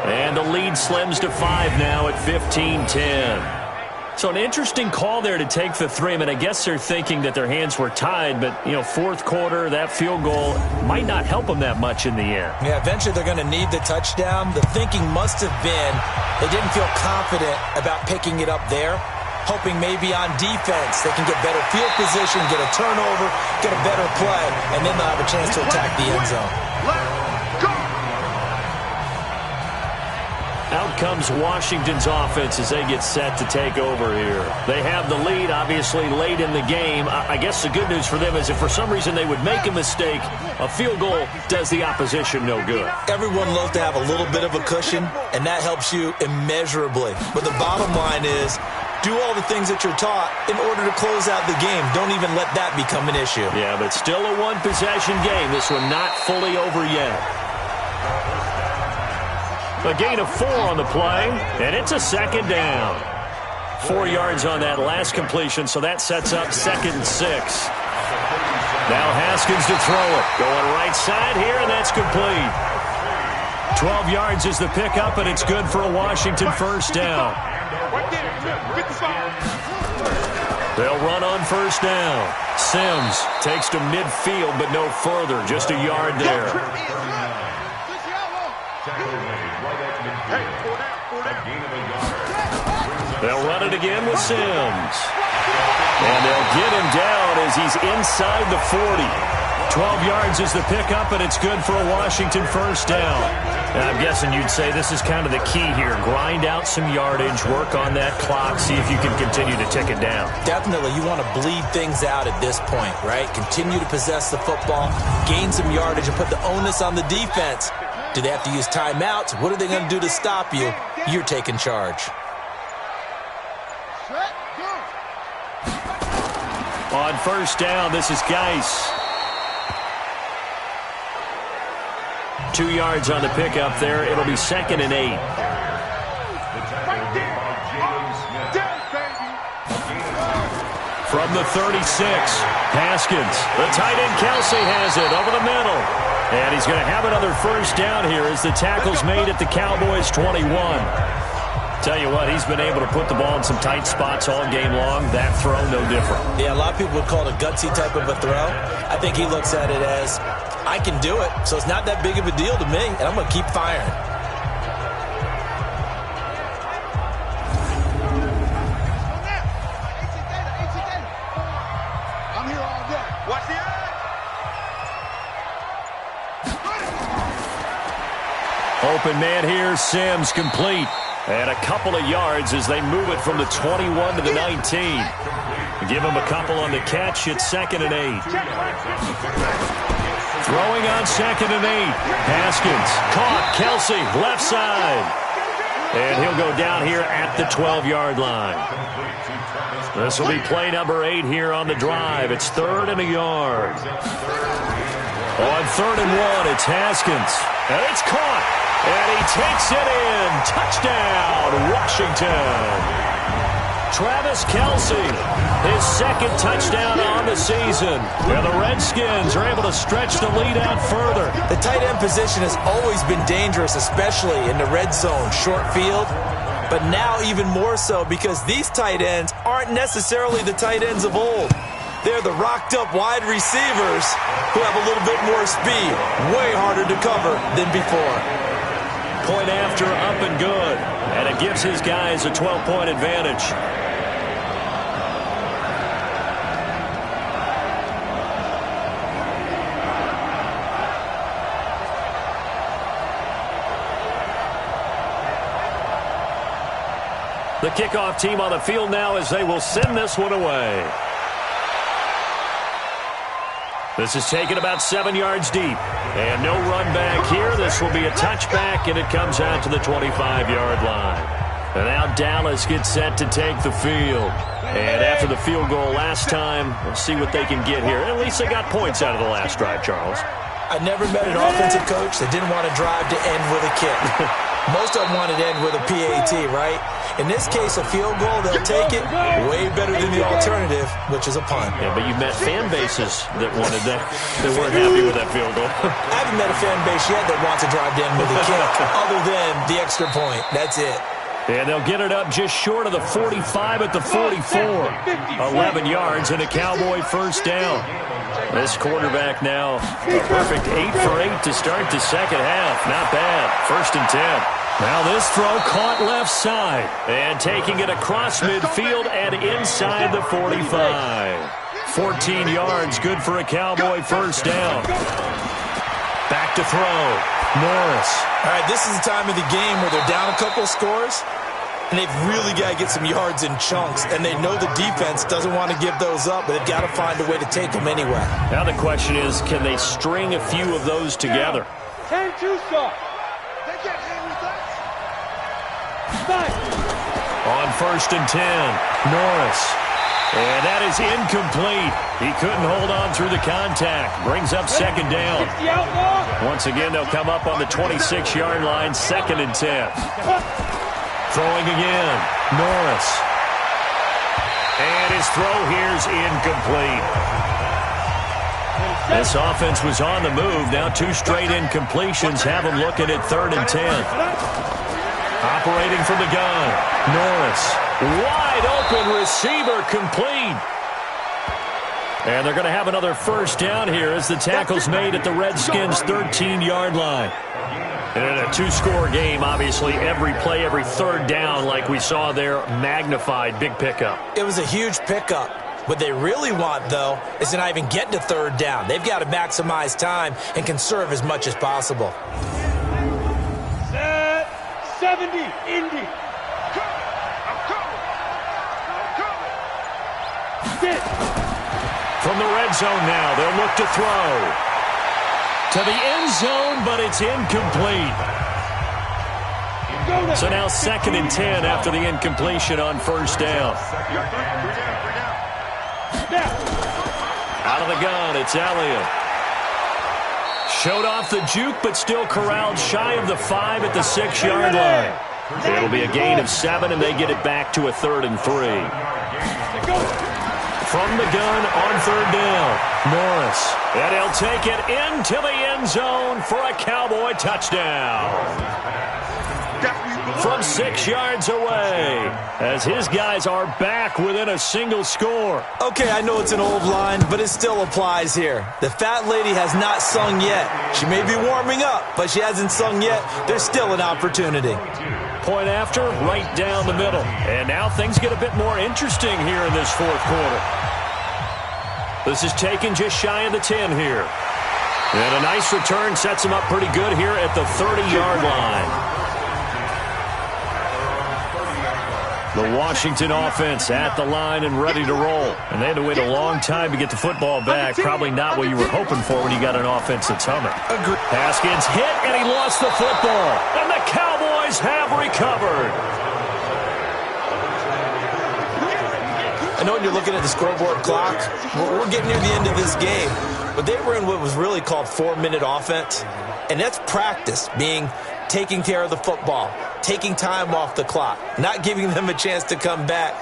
C: And the lead slims to 5 now at 15-10. So an interesting call there to take the 3. I mean, I guess they're thinking that their hands were tied, but, 4th quarter, that field goal might not help them that much in the air.
D: Yeah, eventually they're going to need the touchdown. The thinking must have been they didn't feel confident about picking it up there, hoping maybe on defense they can get better field position, get a turnover, get a better play, and then they'll have a chance to attack the end zone.
C: Out comes Washington's offense as they get set to take over here. They have the lead, obviously, late in the game. I guess the good news for them is if for some reason they would make a mistake, a field goal does the opposition no good.
D: Everyone loves to have a little bit of a cushion, and that helps you immeasurably. But the bottom line is, do all the things that you're taught in order to close out the game. Don't even let that become an issue.
C: Yeah, but still a one-possession game. This one not fully over yet. A gain of 4 on the play, and it's a second down. 4 yards on that last completion, so that sets up 2nd and 6. Now Haskins to throw it. Going right side here, and that's complete. 12 yards is the pickup, and it's good for a Washington first down. They'll run on first down. Sims takes to midfield, but no further. Just a yard there. They'll run it again with Sims. And they'll get him down as he's inside the 40. 12 yards is the pickup, and it's good for a Washington first down. And I'm guessing you'd say this is kind of the key here. Grind out some yardage, work on that clock, see if you can continue to tick it down.
D: Definitely. You want to bleed things out at this point, right? Continue to possess the football, gain some yardage, and put the onus on the defense. Do they have to use timeouts? What are they going to do to stop you? You're taking charge.
C: On first down, this is Geis. 2 yards on the pickup there. It'll be 2nd and 8. From the 36, Haskins. The tight end Kelsey has it over the middle. And he's going to have another first down here as the tackle's made at the Cowboys' 21. Tell you what, he's been able to put the ball in some tight spots all game long. That throw, no different.
D: Yeah, a lot of people would call it a gutsy type of a throw. I think he looks at it as, I can do it, so it's not that big of a deal to me, and I'm going to keep firing.
G: I'm here all day. Watch the eye.
C: Open man here, Sims complete. And a couple of yards as they move it from the 21 to the 19. Give him a couple on the catch. It's 2nd and 8. Throwing on 2nd and 8. Haskins caught. Kelsey left side. And he'll go down here at the 12-yard line. This will be play number 8 here on the drive. It's 3rd and a yard. On 3rd and 1, it's Haskins. And it's caught. And he takes it in. Touchdown, Washington. Travis Kelsey, his 2nd touchdown on the season. And the Redskins are able to stretch the lead out further.
D: The tight end position has always been dangerous, especially in the red zone, short field. But now even more so because these tight ends aren't necessarily the tight ends of old. They're the rocked-up wide receivers who have a little bit more speed. Way harder to cover than before.
C: Point after, up and good. And it gives his guys a 12-point advantage. The kickoff team on the field now as they will send this one away. This is taken about 7 yards deep. And no run back here. This will be a touchback, and it comes out to the 25-yard line. And now Dallas gets set to take the field. And after the field goal last time, we'll see what they can get here. At least they got points out of the last drive, Charles.
D: I never met an offensive coach that didn't want to drive to end with a kick. Most of them wanted to end with a PAT, right? In this case, a field goal, they'll take it way better than the alternative, which is a punt.
C: Yeah, but you've met fan bases that wanted that, that weren't happy with that field goal.
D: I haven't met a fan base yet that wants to drive to end with a kick, other than the extra point. That's it.
C: And they'll get it up just short of the 45 at the 44. 11 yards and a Cowboy first down. This quarterback now a perfect 8 for 8 to start the second half. Not bad. 1st and 10. Now this throw caught left side. And taking it across midfield and inside the 45. 14 yards, good for a Cowboy first down. Back to throw. Norris.
D: All right, this is the time of the game where they're down a couple of scores, and they've really got to get some yards in chunks, and they know the defense doesn't want to give those up, but they've got to find a way to take them anyway.
C: Now the question is, can they string a few of those together?
G: 10-2 stop. They can't hang with us.
C: On 1st and 10, Norris. And that is incomplete. He couldn't hold on through the contact. Brings up 2nd down. Once again, they'll come up on the 26-yard line, 2nd and 10. Throwing again, Norris. And his throw here's incomplete. This offense was on the move. Now 2 straight incompletions have them looking at 3rd and 10. Operating from the gun, Norris. Wide open receiver, complete. And they're going to have another 1st down here as the tackle's made at the Redskins' 13-yard line. And in a 2-score game, obviously, every play, every 3rd down, like we saw there, magnified, big pickup.
D: It was a huge pickup. What they really want, though, is to not even get to 3rd down. They've got to maximize time and conserve as much as possible.
G: 70, Indy.
C: From the red zone now, they'll look to throw. To the end zone, but it's incomplete. So now 2nd and 10 after the incompletion on 1st down. Out of the gun, it's Elliott. Showed off the juke, but still corralled shy of the 5 at the 6-yard line. It'll be a gain of 7, and they get it back to a 3rd and 3. From the gun on 3rd down, Norris. And he'll take it into the end zone for a Cowboy touchdown. From 6 yards away, as his guys are back within a single score.
D: Okay, I know it's an old line, but it still applies here. The fat lady has not sung yet. She may be warming up, but she hasn't sung yet. There's still an opportunity.
C: Point after, right down the middle. And now things get a bit more interesting here in this 4th quarter. This is taken just shy of the 10 here. And a nice return sets him up pretty good here at the 30-yard line. The Washington offense at the line and ready to roll. And they had to wait a long time to get the football back. Probably not what you were hoping for when you got an offense that's humming. Haskins hit, and he lost the football. And the Cowboys have recovered.
D: I know when you're looking at the scoreboard clock, we're getting near the end of this game. But they were in what was really called 4-minute offense. And that's practice, being taking care of the football, taking time off the clock, not giving them a chance to come back.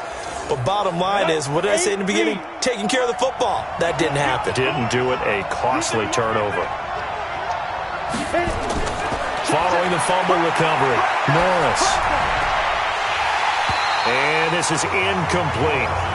D: But bottom line is, what did I say in the beginning? Taking care of the football. That didn't happen.
C: Didn't do it. A costly turnover. Following the fumble recovery, Norris. And this is incomplete.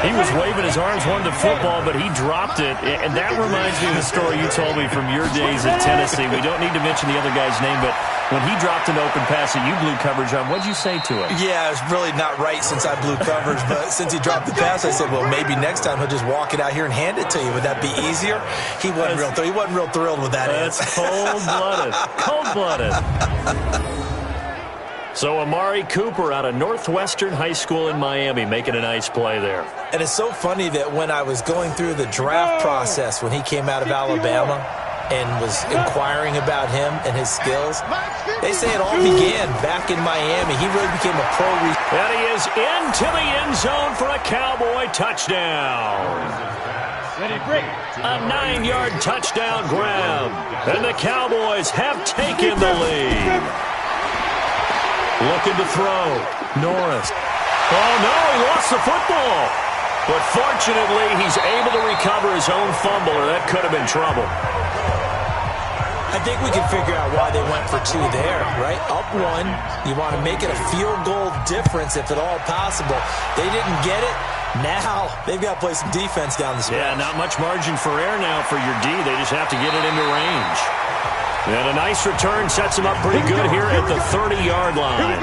C: He was waving his arms, wanted the football, but he dropped it. And that reminds me of the story you told me from your days at Tennessee. We don't need to mention the other guy's name, but when he dropped an open pass that you blew coverage on, what did you say to him?
D: Yeah, it's really not right since I blew coverage, but since he dropped the pass, I said, well, maybe next time he'll just walk it out here and hand it to you. Would that be easier? He wasn't real thrilled with that answer.
C: That's cold-blooded. Cold-blooded. So Amari Cooper out of Northwestern High School in Miami making a nice play there.
D: And it's so funny that when I was going through the draft process when he came out of Alabama and was inquiring about him and his skills, they say it all began back in Miami. He really became a pro.
C: And he is into the end zone for a Cowboy touchdown. A 9-yard touchdown grab. And the Cowboys have taken the lead. Looking to throw. Norris. Oh, no, he lost the football. But fortunately, he's able to recover his own fumble, or that could have been trouble.
D: I think we can figure out why they went for 2 there, right? Up 1. You want to make it a field goal difference if at all possible. They didn't get it. Now they've got to play some defense down the stretch.
C: Yeah, not much margin for error now for your D. They just have to get it into range. And a nice return sets him up pretty good here at the 30-yard line.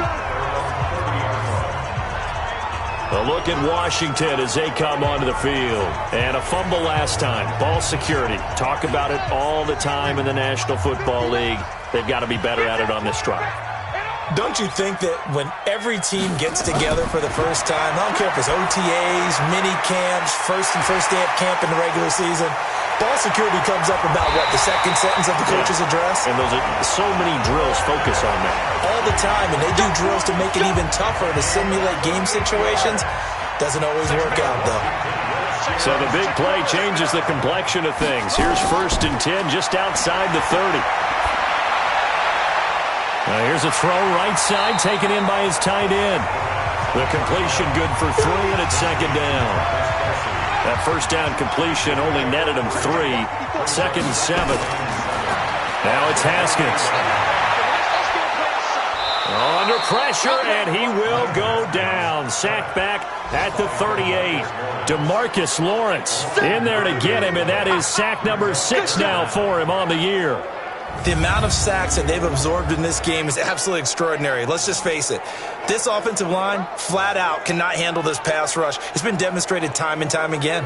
C: A look at Washington as they come onto the field. And a fumble last time. Ball security. Talk about it all the time in the National Football League. They've got to be better at it on this drive.
D: Don't you think that when every team gets together for the first time, I don't care if it's OTAs, mini camps, first day of camp in the regular season, ball security comes up about, what, the second sentence of the coach's address?
C: And those are so many drills focus on that.
D: All the time, and they do drills to make it even tougher to simulate game situations. Doesn't always work out, though.
C: So the big play changes the complexion of things. Here's 1st and 10 just outside the 30. Now here's a throw right side taken in by his tight end. The completion good for 3, and it's 2nd down. That 1st down completion only netted him 3. 2nd and 7. Now it's Haskins. Under pressure, and he will go down. Sacked back at the 38. DeMarcus Lawrence in there to get him, and that is sack number 6 now for him on the year.
D: The amount of sacks that they've absorbed in this game is absolutely extraordinary. Let's just face it. This offensive line, flat out, cannot handle this pass rush. It's been demonstrated time and time again.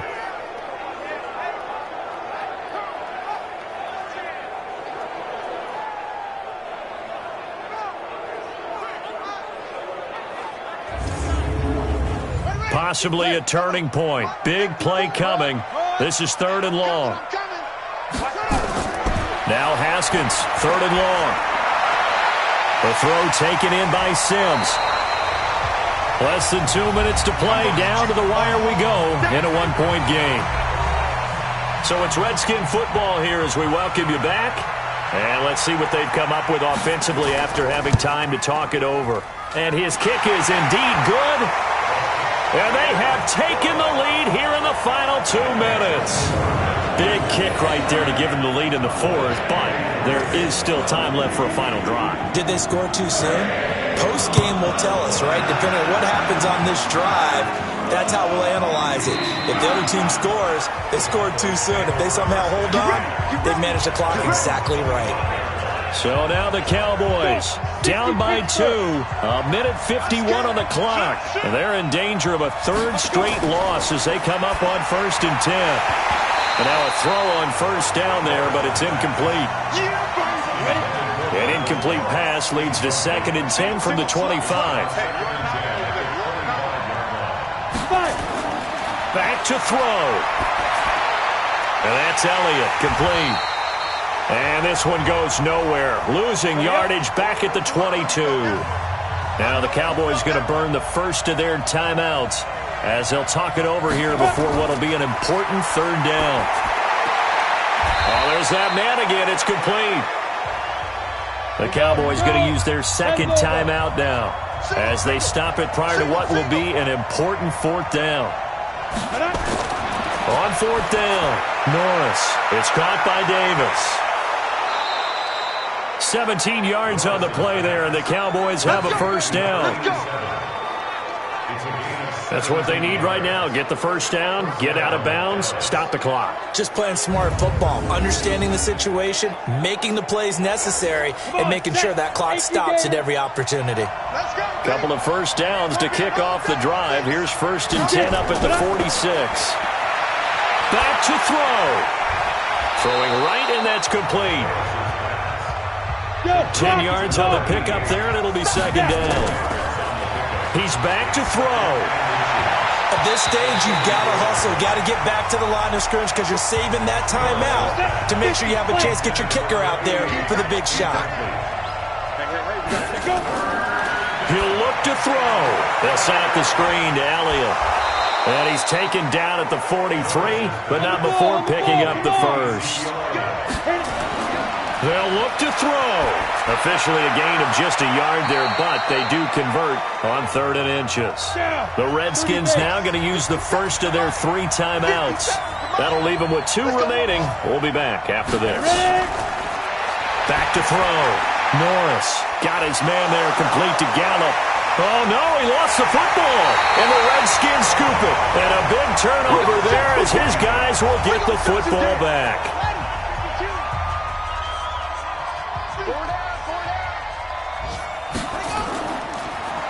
C: Possibly a turning point. Big play coming. This is 3rd and long. Now Haskins, 3rd and long. The throw taken in by Sims. Less than 2 minutes to play. Down to the wire we go in a 1-point game. So it's Redskin football here as we welcome you back. And let's see what they've come up with offensively after having time to talk it over. And his kick is indeed good. And they have taken the lead here in the final 2 minutes. Big kick right there to give them the lead in the 4th, but there is still time left for a final drive.
D: Did they score too soon? Post-game will tell us, right? Depending on what happens on this drive, that's how we'll analyze it. If the other team scores, they scored too soon. If they somehow hold on, they've managed the clock exactly right.
C: So now the Cowboys down by 2, a minute 51 on the clock. And they're in danger of a 3rd straight loss as they come up on 1st and 10. And now a throw on 1st down there, but it's incomplete. An incomplete pass leads to 2nd and 10 from the 25. Back to throw. And that's Elliott, complete. And this one goes nowhere. Losing yardage back at the 22. Now the Cowboys going to burn the first of their timeouts as they'll talk it over here before what will be an important 3rd down. Oh, there's that man again. It's complete. The Cowboys going to use their 2nd timeout now as they stop it prior to what will be an important 4th down. On 4th down, Norris. It's caught by Davis. 17 yards on the play there, and the Cowboys have a 1st down. That's what they need right now. Get the 1st down, get out of bounds, stop the clock.
D: Just playing smart football, understanding the situation, making the plays necessary, and making sure that clock stops at every opportunity.
C: Couple of 1st downs to kick off the drive. Here's 1st and 10 up at the 46. Back to throw. Throwing right, and that's complete. 10 yards on the pickup there, and it'll be 2nd down. He's back to throw.
D: At this stage, you've got to hustle. Got to get back to the line of scrimmage because you're saving that timeout to make sure you have a chance to get your kicker out there for the big shot.
C: He'll look to throw. They'll set up the screen to Elliott. And he's taken down at the 43, but not before picking up the 1st. They'll look to throw. Officially a gain of just a yard there, but they do convert on 3rd and inches. The Redskins now going to use the first of their 3 timeouts. That'll leave them with 2 remaining. We'll be back after this. Back to throw. Norris got his man there, complete to Gallup. Oh, no, he lost the football. And the Redskins scoop it. And a big turnover there as his guys will get the football back.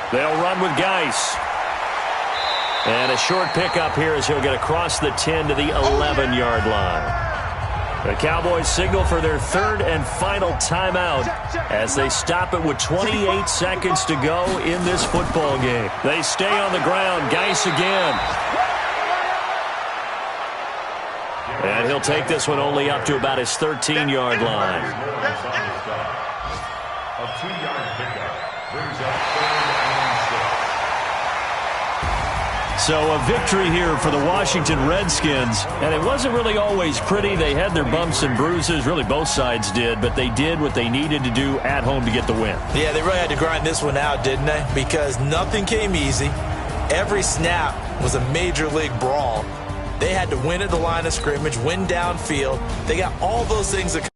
C: They'll run with Geis. And a short pickup here as he'll get across the 10 to the 11-yard line. The Cowboys signal for their third and final timeout as they stop it with 28 seconds to go in this football game. They stay on the ground. Geis again. And he'll take this one only up to about his 13-yard line.
E: A 2-yard pickup brings up 3rd and 6.
C: So a victory here for the Washington Redskins, and it wasn't really always pretty. They had their bumps and bruises, really both sides did, but they did what they needed to do at home to get the win.
D: Yeah, they really had to grind this one out, didn't they? Because nothing came easy. Every snap was a major league brawl. They had to win at the line of scrimmage, win downfield. They got all those things that